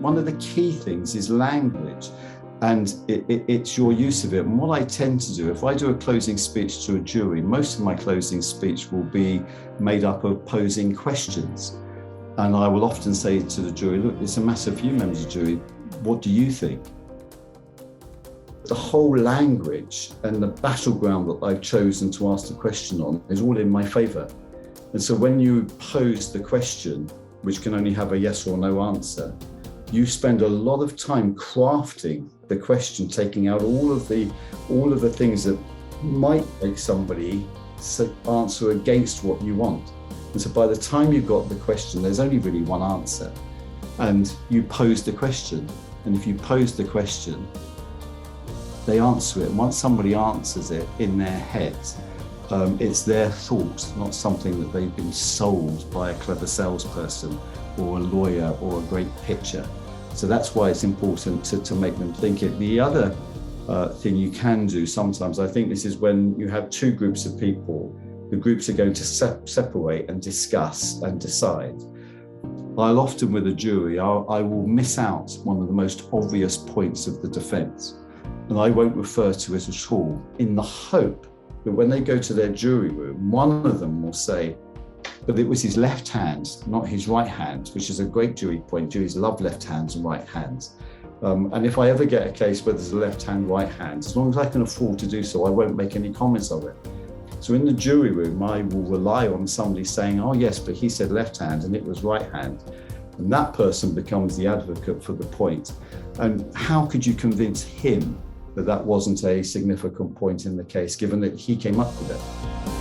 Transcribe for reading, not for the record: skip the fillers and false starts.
one of the key things is language, and it's your use of it. And what I tend to do, if I do a closing speech to a jury, most of my closing speech will be made up of posing questions. And I will often say to the jury, look, it's a matter for you members of the jury, what do you think? The whole language and the battleground that I've chosen to ask the question on is all in my favour. And so when you pose the question, which can only have a yes or no answer, you spend a lot of time crafting the question, taking out all of the things that might make somebody answer against what you want. And so by the time you've got the question, there's only really one answer. And you pose the question. And if you pose the question, they answer it. And once somebody answers it in their heads, it's their thought, not something that they've been sold by a clever salesperson or a lawyer or a great pitcher. So that's why it's important to make them think it. The other thing you can do sometimes, I think this is when you have two groups of people, the groups are going to separate and discuss and decide. I'll often with a jury, I will miss out one of the most obvious points of the defence, and I won't refer to it at all, in the hope that when they go to their jury room, one of them will say, but it was his left hand, not his right hand, which is a great jury point. Juries love left hands and right hands. And if I ever get a case where there's a left hand, right hand, as long as I can afford to do so, I won't make any comments of it. So in the jury room, I will rely on somebody saying, oh yes, but he said left hand and it was right hand. And that person becomes the advocate for the point. And how could you convince him that that wasn't a significant point in the case, given that he came up with it?